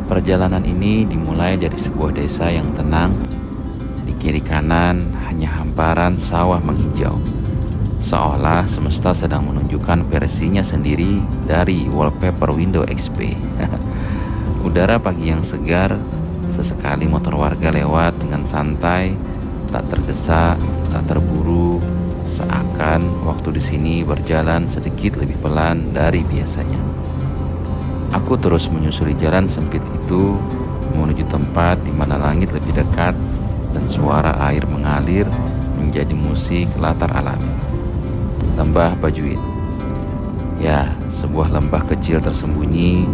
Perjalanan ini dimulai dari sebuah desa yang tenang. Di kiri kanan hanya hamparan sawah menghijau, seolah semesta sedang menunjukkan versinya sendiri dari wallpaper Windows XP. Udara pagi yang segar, sesekali motor warga lewat dengan santai, tak tergesa, tak terburu, seakan waktu di sini berjalan sedikit lebih pelan dari biasanya. Aku terus menyusuri jalan sempit itu menuju tempat di mana langit lebih dekat dan suara air mengalir menjadi musik latar alami. Lembah Bajuin. Ya, sebuah lembah kecil tersembunyi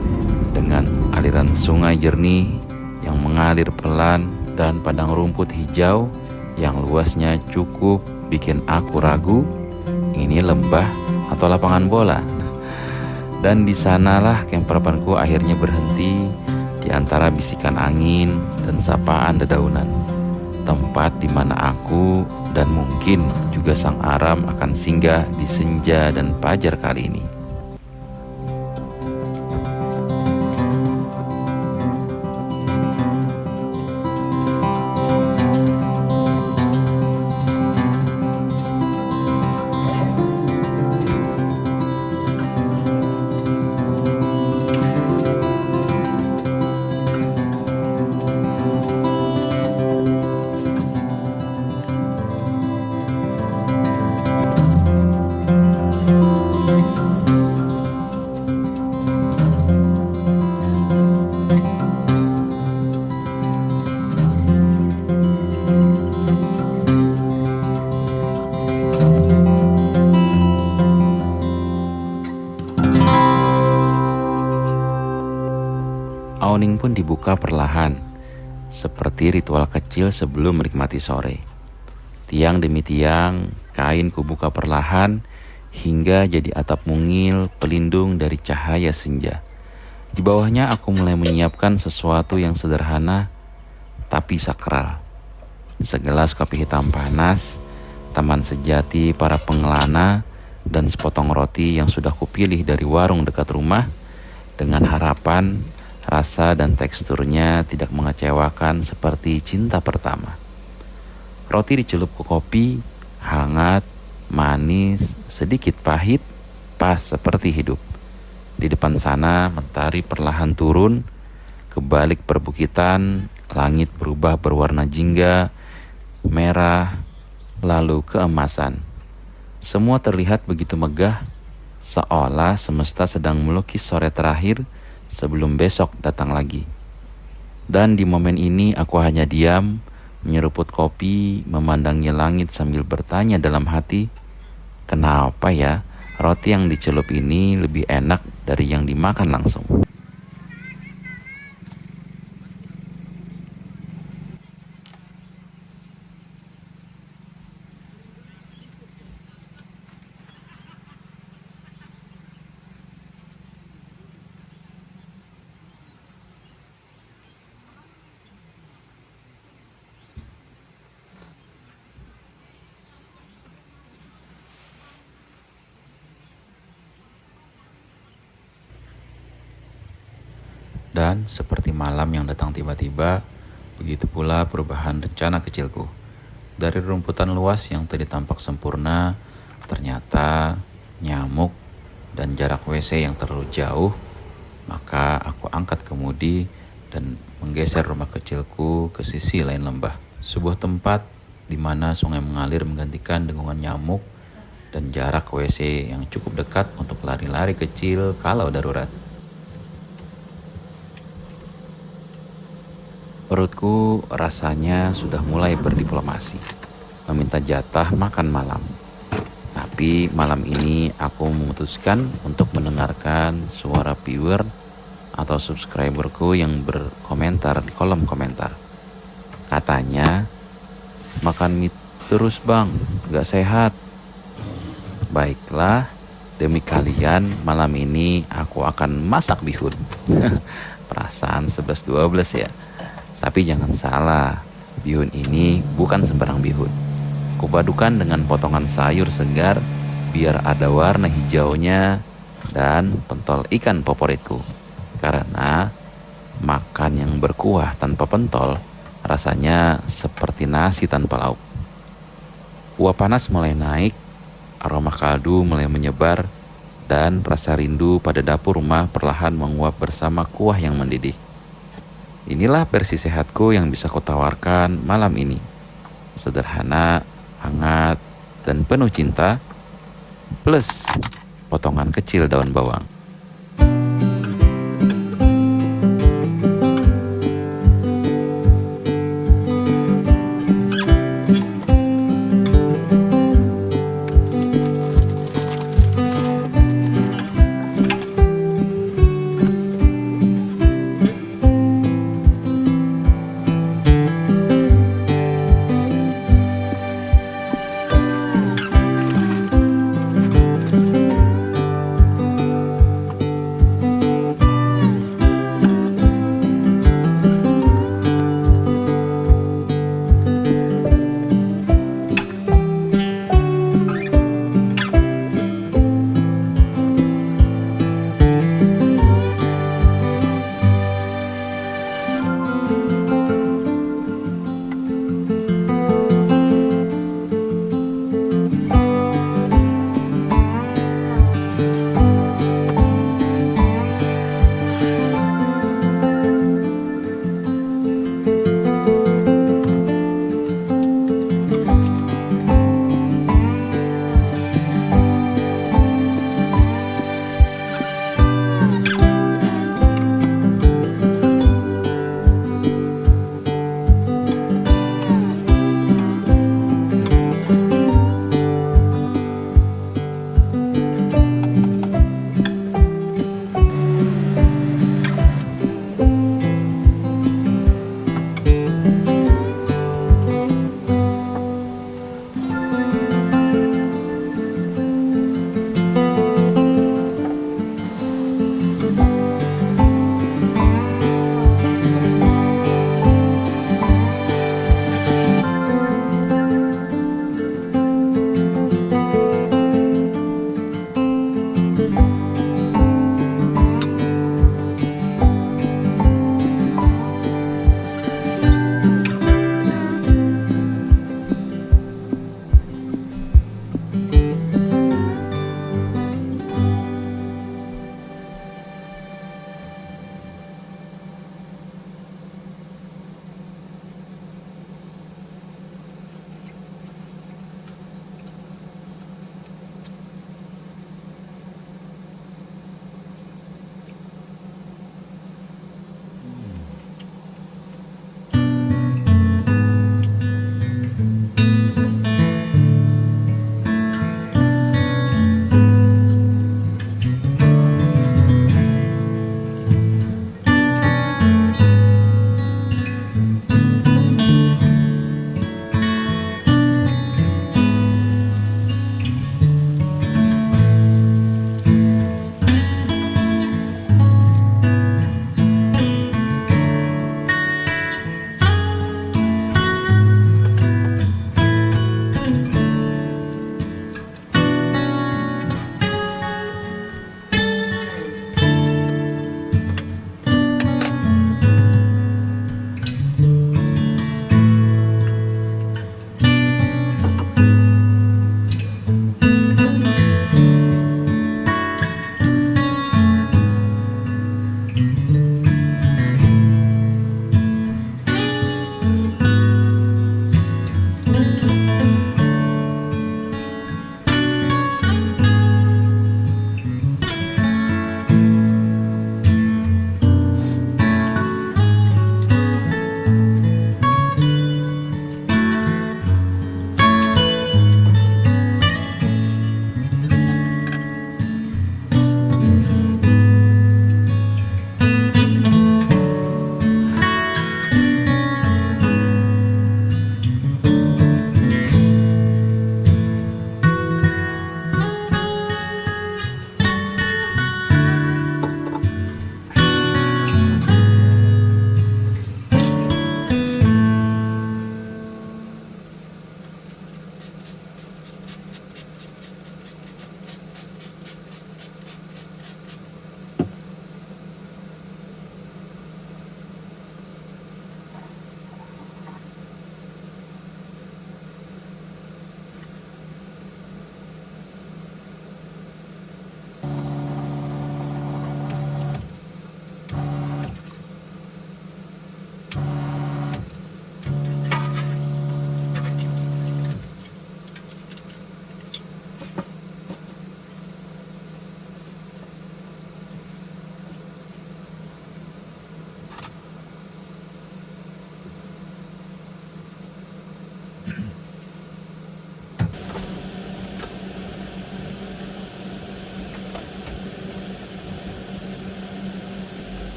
dengan aliran sungai jernih yang mengalir pelan dan padang rumput hijau yang luasnya cukup bikin aku ragu ini lembah atau lapangan bola. Dan di sanalah kemperpanku akhirnya berhenti di antara bisikan angin dan sapaan dedaunan. Tempat di mana aku dan mungkin juga sang aram akan singgah di senja dan fajar kali ini. Awning pun dibuka perlahan, seperti ritual kecil sebelum menikmati sore. Tiang demi tiang, kain kubuka perlahan hingga jadi atap mungil pelindung dari cahaya senja. Di bawahnya aku mulai menyiapkan sesuatu yang sederhana tapi sakral. Segelas kopi hitam panas, taman sejati para pengelana, dan sepotong roti yang sudah kupilih dari warung dekat rumah dengan harapan rasa dan teksturnya tidak mengecewakan seperti cinta pertama. Roti dicelup ke kopi, hangat, manis, sedikit pahit, pas seperti hidup. Di depan sana mentari perlahan turun, ke balik perbukitan, langit berubah berwarna jingga, merah, lalu keemasan. Semua terlihat begitu megah, seolah semesta sedang melukis sore terakhir sebelum besok datang lagi. Dan di momen ini aku hanya diam, menyeruput kopi, memandangi langit sambil bertanya dalam hati, kenapa ya roti yang dicelup ini lebih enak dari yang dimakan langsung? Dan seperti malam yang datang tiba-tiba, begitu pula perubahan rencana kecilku. Dari rumputan luas yang tadi tampak sempurna, ternyata nyamuk dan jarak WC yang terlalu jauh. Maka aku angkat kemudi dan menggeser rumah kecilku ke sisi lain lembah. Sebuah tempat di mana sungai mengalir menggantikan dengungan nyamuk dan jarak WC yang cukup dekat untuk lari-lari kecil kalau darurat. Perutku rasanya sudah mulai berdiplomasi, meminta jatah makan malam. Tapi malam ini aku memutuskan untuk mendengarkan suara viewer atau subscriberku yang berkomentar di kolom komentar. Katanya, makan mie terus bang, gak sehat. Baiklah, demi kalian malam ini aku akan masak bihun. Perasaan 11-12 ya. Tapi jangan salah, bihun ini bukan sembarang bihun. Kupadukan dengan potongan sayur segar biar ada warna hijaunya dan pentol ikan favoritku. Karena makan yang berkuah tanpa pentol rasanya seperti nasi tanpa lauk. Uap panas mulai naik, aroma kaldu mulai menyebar, dan rasa rindu pada dapur rumah perlahan menguap bersama kuah yang mendidih. Inilah versi sehatku yang bisa kutawarkan malam ini. Sederhana, hangat, dan penuh cinta, plus potongan kecil daun bawang.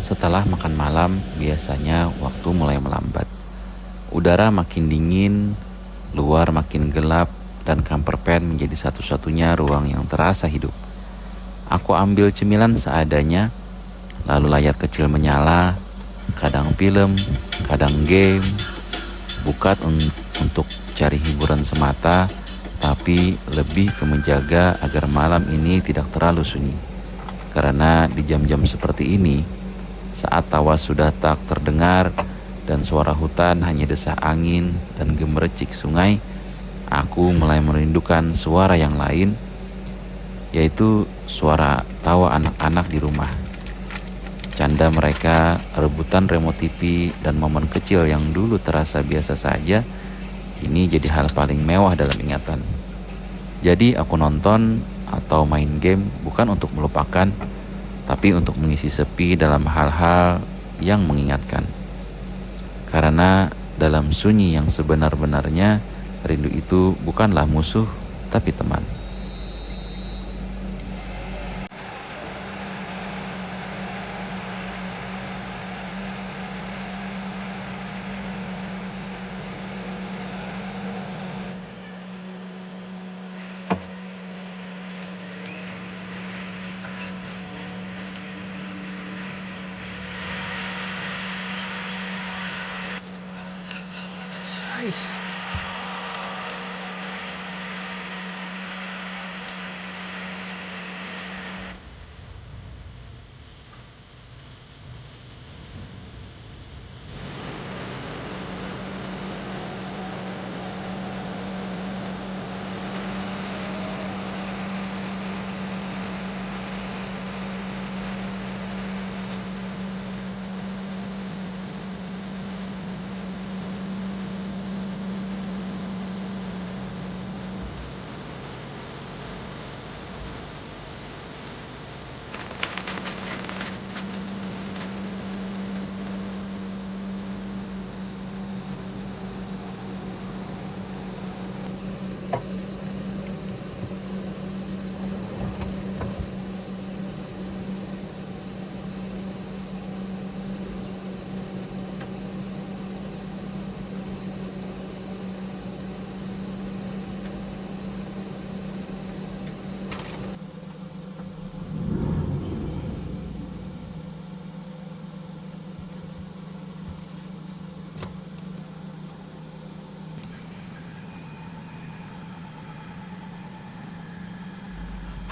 Setelah makan malam, biasanya waktu mulai melambat. Udara makin dingin, luar makin gelap, dan kamper pen menjadi satu-satunya ruang yang terasa hidup. Aku ambil cemilan seadanya, lalu layar kecil menyala, kadang film, kadang game, untuk cari hiburan semata, tapi lebih ke menjaga agar malam ini tidak terlalu sunyi. Karena di jam-jam seperti ini, saat tawa sudah tak terdengar dan suara hutan hanya desah angin dan gemericik sungai, aku mulai merindukan suara yang lain, yaitu suara tawa anak-anak di rumah. Canda mereka, rebutan remote TV, dan momen kecil yang dulu terasa biasa saja, ini jadi hal paling mewah dalam ingatan. Jadi aku nonton atau main game bukan untuk melupakan, tapi untuk mengisi sepi dalam hal-hal yang mengingatkan. Karena dalam sunyi yang sebenar-benarnya, rindu itu bukanlah musuh, tapi teman.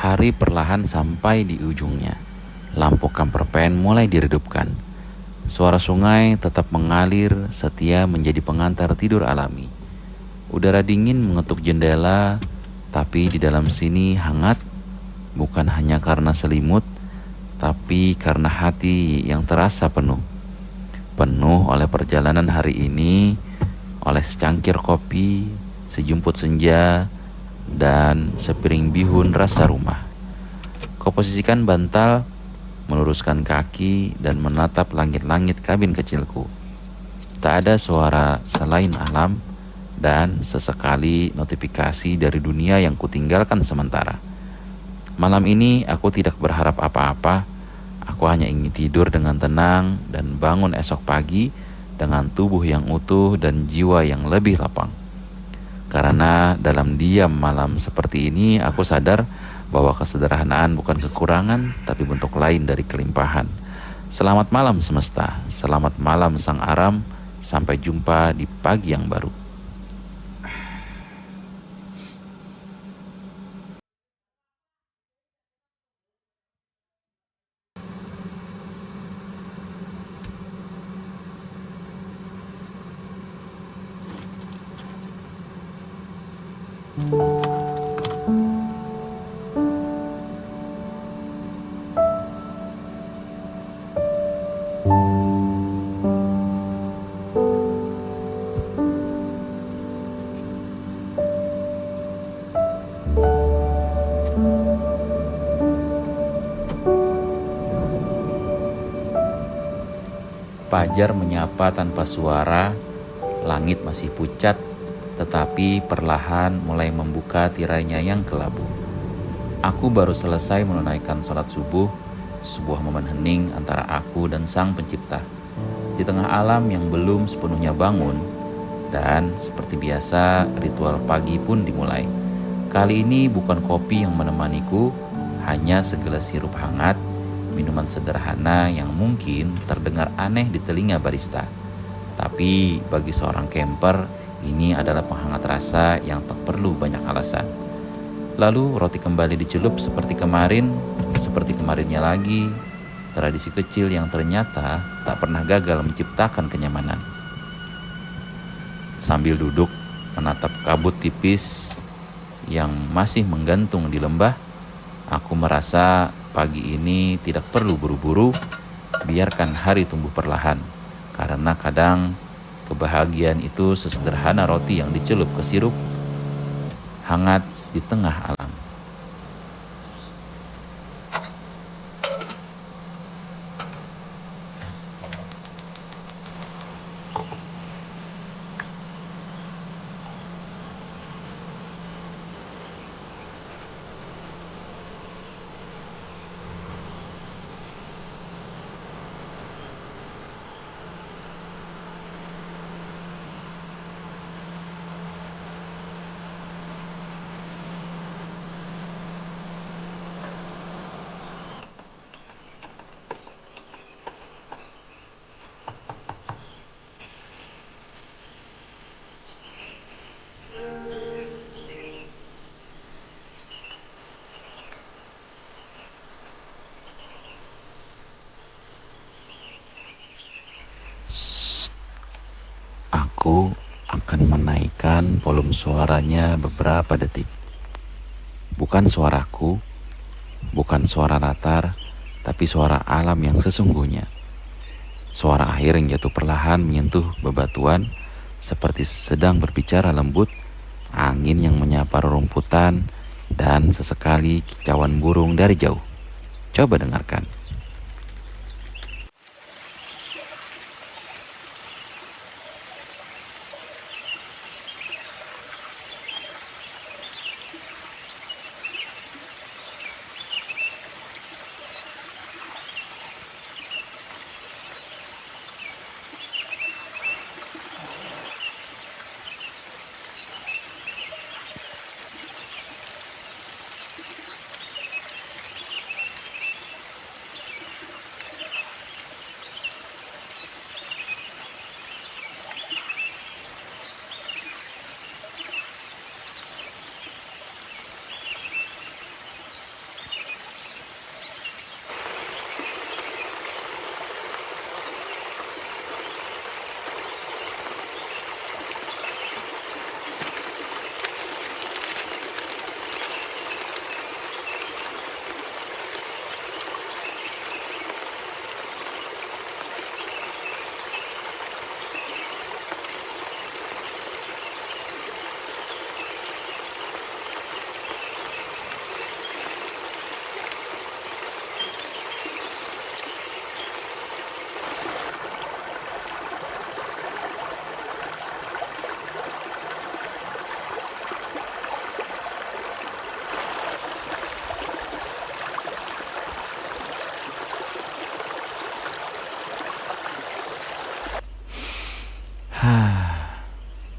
Hari perlahan sampai di ujungnya. Lampu kamper pen mulai diredupkan. Suara sungai tetap mengalir setia menjadi pengantar tidur alami. Udara dingin mengetuk jendela, tapi di dalam sini hangat, bukan hanya karena selimut, tapi karena hati yang terasa penuh. Penuh oleh perjalanan hari ini, oleh secangkir kopi, sejumput senja, dan sepiring bihun rasa rumah. Kuposisikan bantal, meluruskan kaki, dan menatap langit-langit kabin kecilku. Tak ada suara selain alam, dan sesekali notifikasi dari dunia yang kutinggalkan sementara. Malam ini aku tidak berharap apa-apa. Aku hanya ingin tidur dengan tenang dan bangun esok pagi dengan tubuh yang utuh dan jiwa yang lebih lapang. Karena dalam diam malam seperti ini, aku sadar bahwa kesederhanaan bukan kekurangan, tapi bentuk lain dari kelimpahan. Selamat malam semesta, selamat malam sang aram, sampai jumpa di pagi yang baru. Fajar menyapa tanpa suara, langit masih pucat, tetapi perlahan mulai membuka tirainya yang kelabu. Aku baru selesai menunaikan sholat subuh, sebuah momen hening antara aku dan Sang Pencipta. Di tengah alam yang belum sepenuhnya bangun, dan seperti biasa ritual pagi pun dimulai. Kali ini bukan kopi yang menemaniku, hanya segelas sirup hangat, minuman sederhana yang mungkin terdengar aneh di telinga barista. Tapi bagi seorang camper, ini adalah penghangat rasa yang tak perlu banyak alasan. Lalu roti kembali dicelup seperti kemarinnya lagi. Tradisi kecil yang ternyata tak pernah gagal menciptakan kenyamanan. Sambil duduk menatap kabut tipis yang masih menggantung di lembah, aku merasa pagi ini tidak perlu buru-buru, biarkan hari tumbuh perlahan. Karena kadang kebahagiaan itu sesederhana roti yang dicelup ke sirup hangat di tengah alam. Aku akan menaikkan volume suaranya beberapa detik. Bukan suaraku, bukan suara latar, tapi suara alam yang sesungguhnya. Suara air yang jatuh perlahan menyentuh bebatuan, seperti sedang berbicara lembut, angin yang menyapa rerumputan, dan sesekali kicauan burung dari jauh. Coba dengarkan.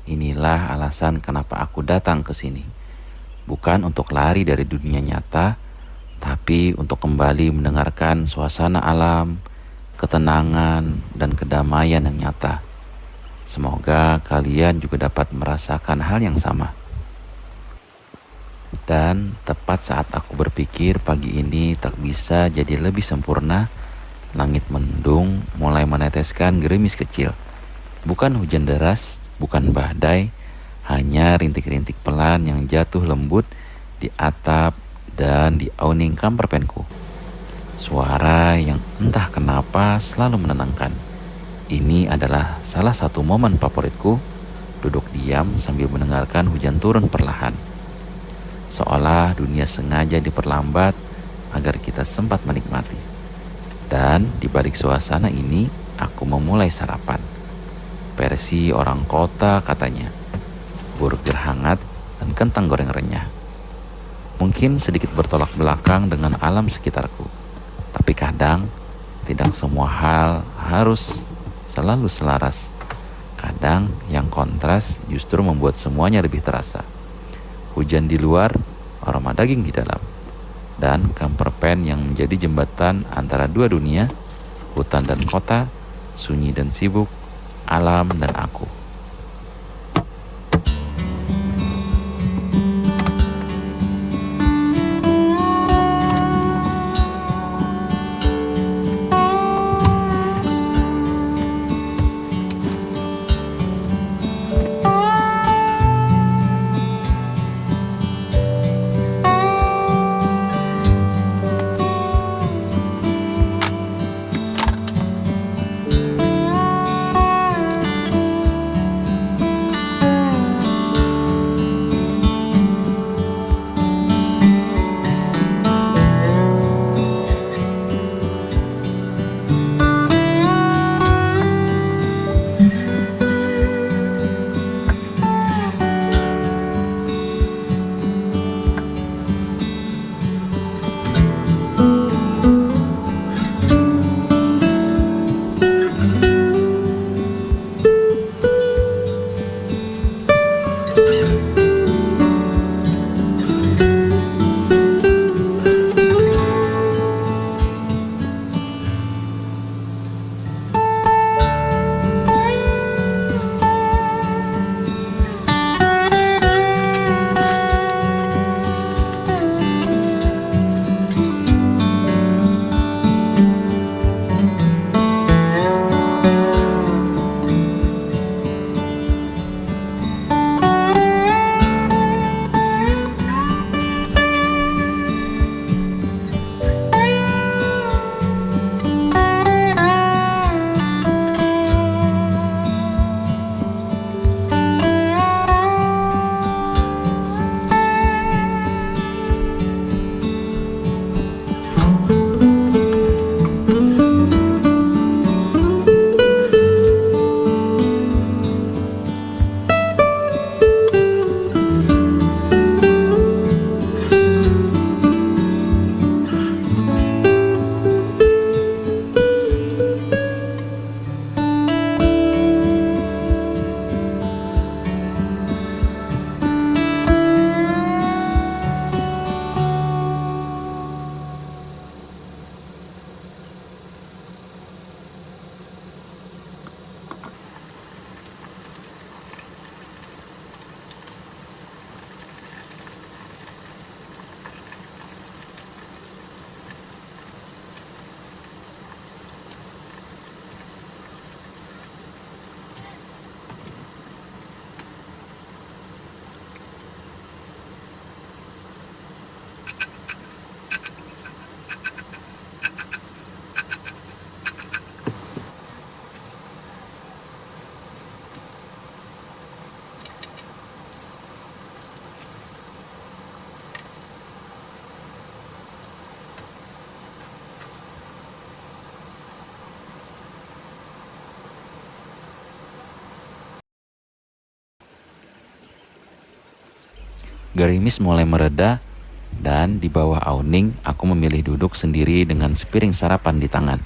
Inilah alasan kenapa aku datang ke sini. Bukan untuk lari dari dunia nyata, tapi untuk kembali mendengarkan suasana alam, ketenangan, dan kedamaian yang nyata. Semoga kalian juga dapat merasakan hal yang sama. Dan tepat saat aku berpikir pagi ini tak bisa jadi lebih sempurna, langit mendung mulai meneteskan gerimis kecil. Bukan hujan deras, bukan badai, hanya rintik-rintik pelan yang jatuh lembut di atap dan di awning kamar penku. Suara yang entah kenapa selalu menenangkan. Ini adalah salah satu momen favoritku, duduk diam sambil mendengarkan hujan turun perlahan. Seolah dunia sengaja diperlambat agar kita sempat menikmati. Dan di balik suasana ini, aku memulai sarapan. Versi orang kota katanya, burger hangat dan kentang goreng renyah. Mungkin sedikit bertolak belakang dengan alam sekitarku, tapi Tapi kadang tidak semua hal harus selalu selaras. Kadang yang kontras justru membuat semuanya lebih terasa. Hujan di luar, aroma daging di dalam, dan camper van yang menjadi jembatan antara dua dunia, hutan dan kota, sunyi dan sibuk, alam dan aku. Gerimis mulai mereda, dan di bawah awning aku memilih duduk sendiri dengan sepiring sarapan di tangan.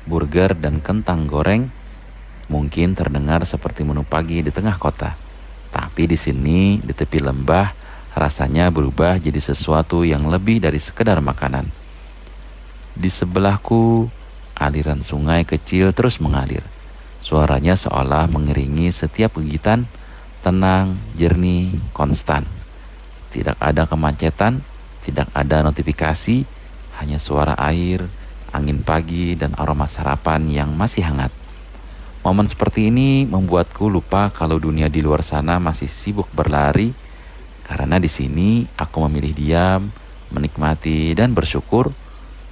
Burger dan kentang goreng mungkin terdengar seperti menu pagi di tengah kota. Tapi di sini, di tepi lembah, rasanya berubah jadi sesuatu yang lebih dari sekedar makanan. Di sebelahku, aliran sungai kecil terus mengalir. Suaranya seolah mengiringi setiap gigitan, tenang, jernih, konstan. Tidak ada kemacetan, tidak ada notifikasi, hanya suara air, angin pagi, dan aroma sarapan yang masih hangat. Momen seperti ini membuatku lupa kalau dunia di luar sana masih sibuk berlari, karena di sini aku memilih diam, menikmati, dan bersyukur,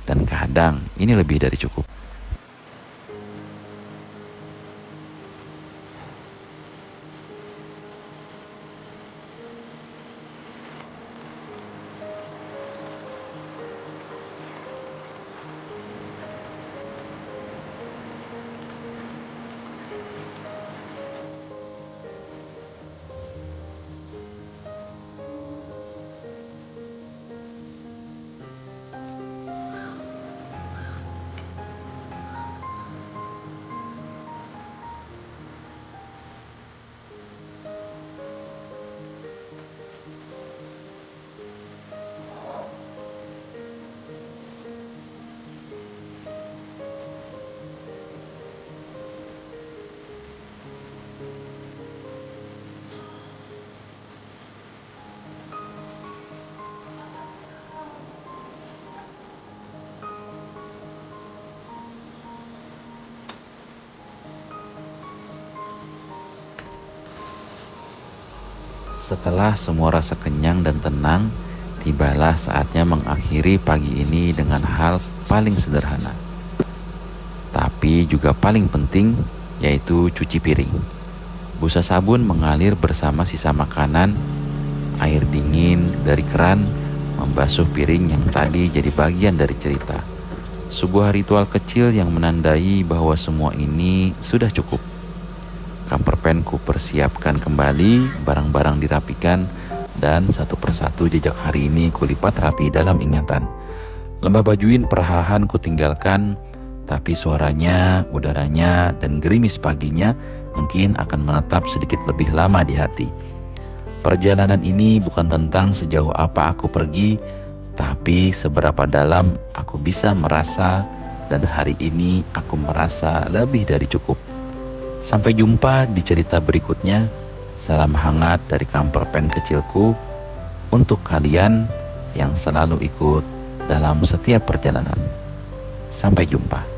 dan kadang ini lebih dari cukup. Setelah semua rasa kenyang dan tenang, tibalah saatnya mengakhiri pagi ini dengan hal paling sederhana, tapi juga paling penting, yaitu cuci piring. Busa sabun mengalir bersama sisa makanan, air dingin dari keran membasuh piring yang tadi jadi bagian dari cerita. Sebuah ritual kecil yang menandai bahwa semua ini sudah cukup. Kamper pen ku persiapkan kembali, barang-barang dirapikan, dan satu persatu jejak hari ini kulipat rapi dalam ingatan. Lembah bajuin perlahan ku tinggalkan, tapi suaranya, udaranya, dan gerimis paginya mungkin akan menetap sedikit lebih lama di hati. Perjalanan ini bukan tentang sejauh apa aku pergi, tapi seberapa dalam aku bisa merasa, dan hari ini aku merasa lebih dari cukup. Sampai jumpa di cerita berikutnya. Salam hangat dari kamper pen kecilku untuk kalian yang selalu ikut dalam setiap perjalanan. Sampai jumpa.